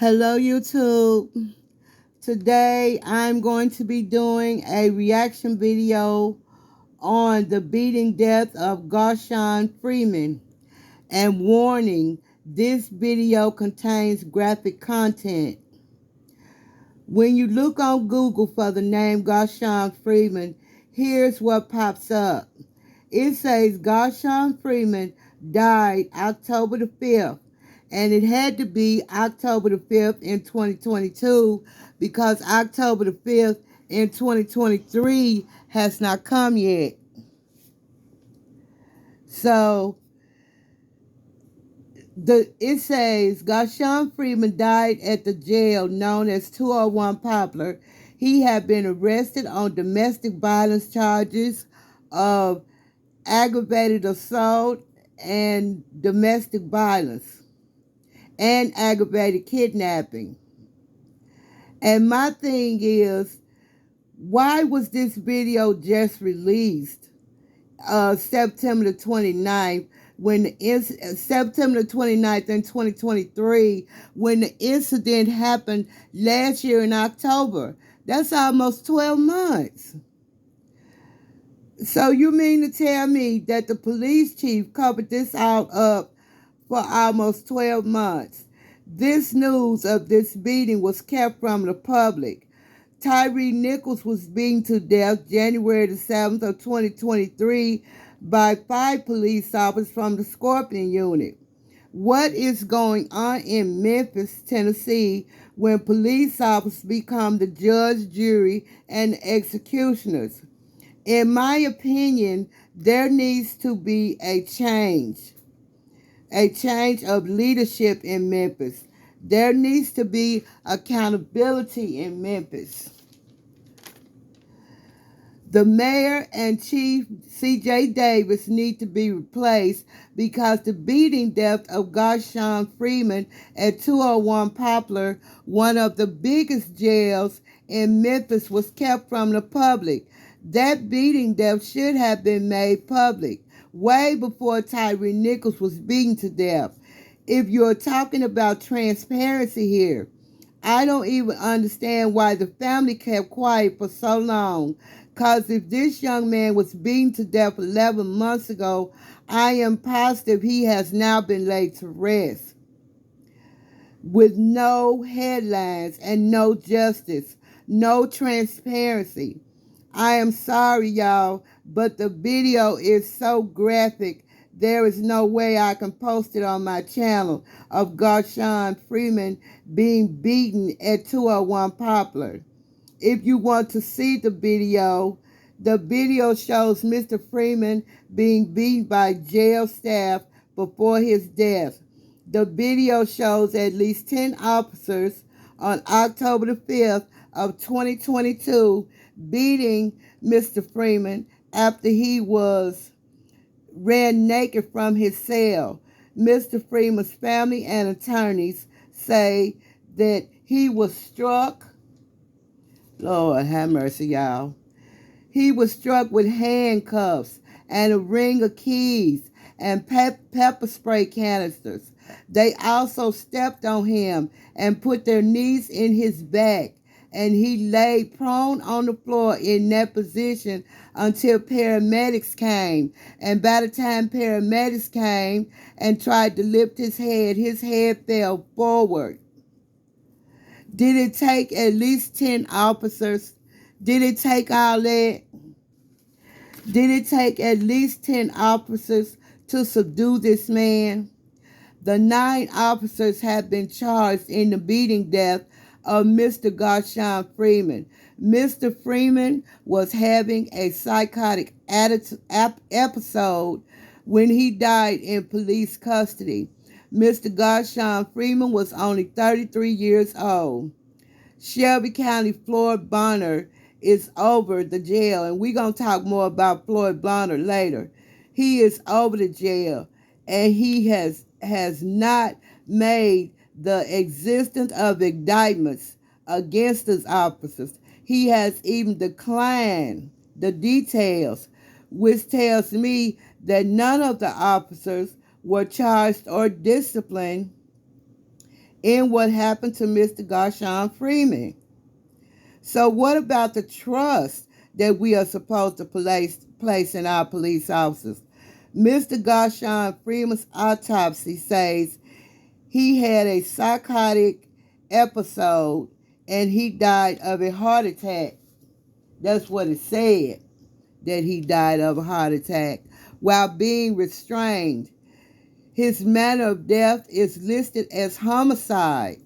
Hello, YouTube. Today I'm going to be doing a reaction video on the beating death of Gershon Freeman. And warning, this video contains graphic content. When you look on Google for the name Gershon Freeman, here's what pops up. It says Gershon Freeman died October the 5th, and it had to be October the 5th in 2022 because October the 5th in 2023 has not come yet. So it says Gershon Freeman died at the jail known as 201 Poplar. He had been arrested on domestic violence charges of aggravated assault and domestic violence and aggravated kidnapping. And my thing is, why was this video just released September the 29th September 29th in 2023 when the incident happened last year in October? That's almost 12 months. So you mean to tell me that the police chief covered this all up for almost 12 months? This news of this beating was kept from the public. Tyre Nichols was beaten to death January the 7th of 2023 by 5 police officers from the Scorpion Unit. What is going on in Memphis, Tennessee, when police officers become the judge, jury, and executioners? In my opinion, there needs to be a change of leadership in Memphis. There needs to be accountability in Memphis. The mayor and chief, C.J. Davis, need to be replaced because the beating death of Gershon Freeman at 201 Poplar, one of the biggest jails in Memphis, was kept from the public. That beating death should have been made public way before Tyre Nichols was beaten to death. If you're talking about transparency here, I don't even understand why the family kept quiet for so long. Because if this young man was beaten to death 11 months ago, I am positive he has now been laid to rest with no headlines and no justice, no transparency. I am sorry, y'all, but the video is so graphic, there is no way I can post it on my channel of Gershon Freeman being beaten at 201 Poplar. If you want to see the video shows Mr. Freeman being beaten by jail staff before his death. The video shows at least 10 officers on October the 5th of 2022 beating Mr. Freeman after he ran naked from his cell. Mr. Freeman's family and attorneys say that he was struck. Lord have mercy, y'all. He was struck with handcuffs and a ring of keys and pepper spray canisters. They also stepped on him and put their knees in his back, and he lay prone on the floor in that position until paramedics came. And by the time paramedics came and tried to lift his head fell forward. Did it take at least 10 officers? Did it take all that? Did it take at least 10 officers to subdue this man? The 9 officers have been charged in the beating death of Mr. Gershon Freeman. Mr. Freeman was having a psychotic episode when he died in police custody. Mr. Gershon Freeman was only 33 years old. Shelby County Floyd Bonner is over the jail, and we're going to talk more about Floyd Bonner later. He is over the jail, and he has not made the existence of indictments against his officers. He has even declined the details, which tells me that none of the officers were charged or disciplined in what happened to Mr. Gershon Freeman. So what about the trust that we are supposed to place in our police officers? Mr. Gershon Freeman's autopsy says he had a psychotic episode and he died of a heart attack. That's what it said, that he died of a heart attack while being restrained. His manner of death is listed as homicide.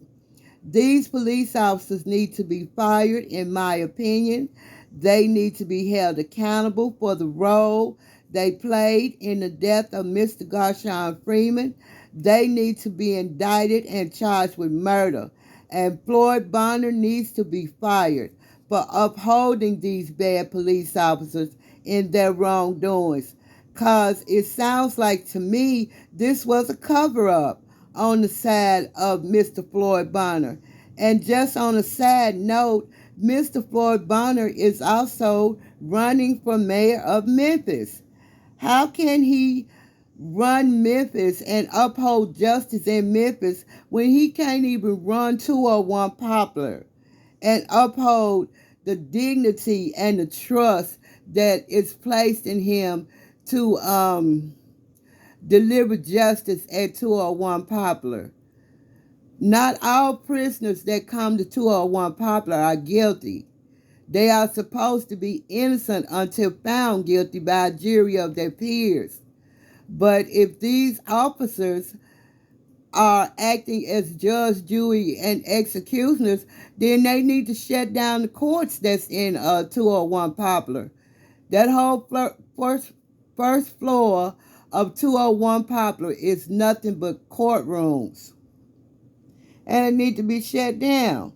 These police officers need to be fired, in my opinion. They need to be held accountable for the role they played in the death of Mr. Gershon Freeman. They need to be indicted and charged with murder. And Floyd Bonner needs to be fired for upholding these bad police officers in their wrongdoings. Because it sounds like to me this was a cover-up on the side of Mr. Floyd Bonner. And just on a side note, Mr. Floyd Bonner is also running for mayor of Memphis. How can he run Memphis and uphold justice in Memphis when he can't even run 201 Poplar and uphold the dignity and the trust that is placed in him to deliver justice at 201 Poplar? Not all prisoners that come to 201 Poplar are guilty. They are supposed to be innocent until found guilty by a jury of their peers. But if these officers are acting as judge, jury, and executioners, then they need to shut down the courts that's in 201 Poplar. That whole first floor of 201 Poplar is nothing but courtrooms. And it need to be shut down.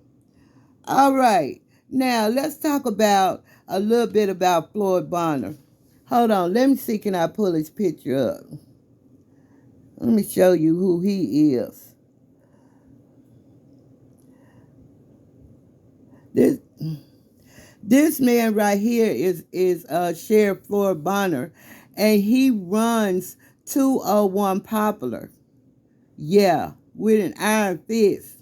All right. Now, let's talk about a little bit about Floyd Bonner. Hold on. Let me see. Can I pull his picture up? Let me show you who he is. This man right here is Sheriff Floyd Bonner, and he runs 201 Poplar. Yeah, with an iron fist.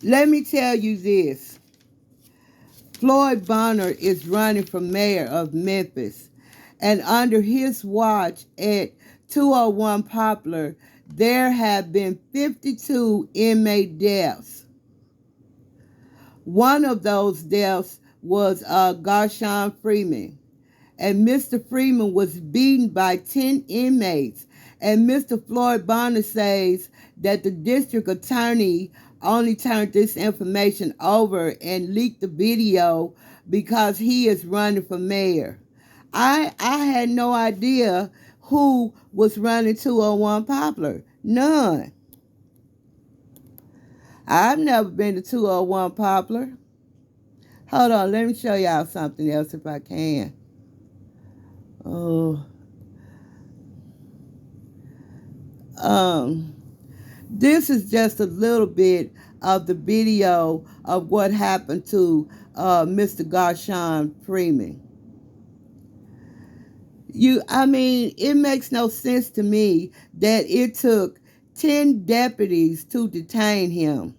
Let me tell you this. Floyd Bonner is running for mayor of Memphis. And under his watch at 201 Poplar, there have been 52 inmate deaths. One of those deaths was Gershon Freeman. And Mr. Freeman was beaten by 10 inmates. And Mr. Floyd Bonner says that the district attorney only turned this information over and leaked the video because he is running for mayor. I had no idea who was running 201 Poplar. None. I've never been to 201 Poplar. Hold on, let me show y'all something else if I can. Oh. This is just a little bit of the video of what happened to Mr. Gershon Freeman. It makes no sense to me that it took 10 deputies to detain him.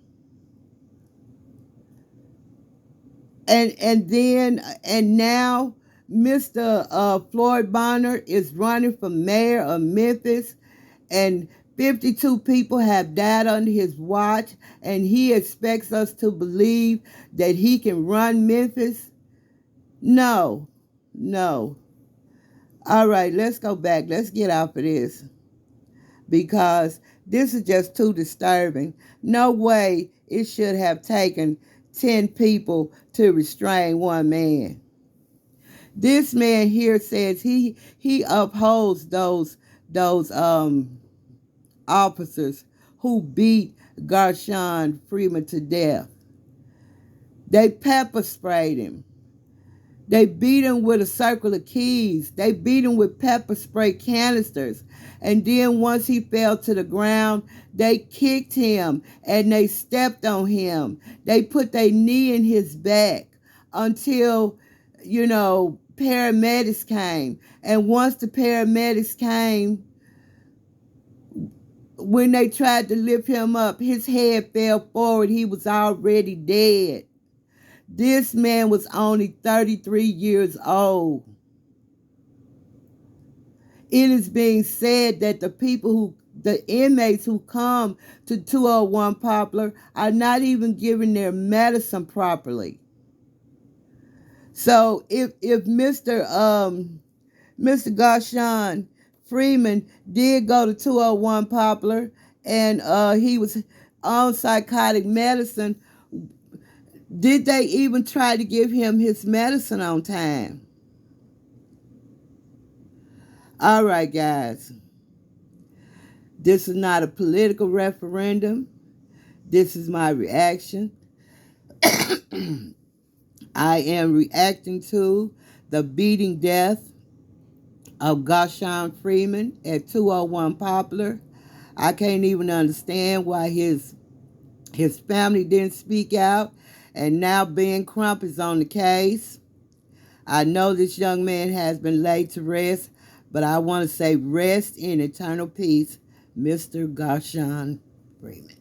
And now Mr. Floyd Bonner is running for mayor of Memphis, and 52 people have died under his watch, and he expects us to believe that he can run Memphis? No. All right, let's go back. Let's get off of this, because this is just too disturbing. No way it should have taken 10 people to restrain one man. This man here says he upholds those officers who beat Gershon Freeman to death. They pepper sprayed him. They beat him with a circle of keys. They beat him with pepper spray canisters. And then once he fell to the ground, they kicked him and they stepped on him. They put their knee in his back until, paramedics came. And once the paramedics came, when they tried to lift him up, his head fell forward. He was already dead. This man was only 33 years old. It is being said that the inmates who come to 201 Poplar are not even given their medicine properly. So if Mr. Gershon Freeman did go to 201 Poplar and he was on psychotic medicine, did they even try to give him his medicine on time? All right, guys. This is not a political referendum. This is my reaction. I am reacting to the beating death of Gershon Freeman at 201 Poplar. I can't even understand why his family didn't speak out, and now Ben Crump is on the case. I know this young man has been laid to rest, but I want to say rest in eternal peace, Mr. Gershon Freeman.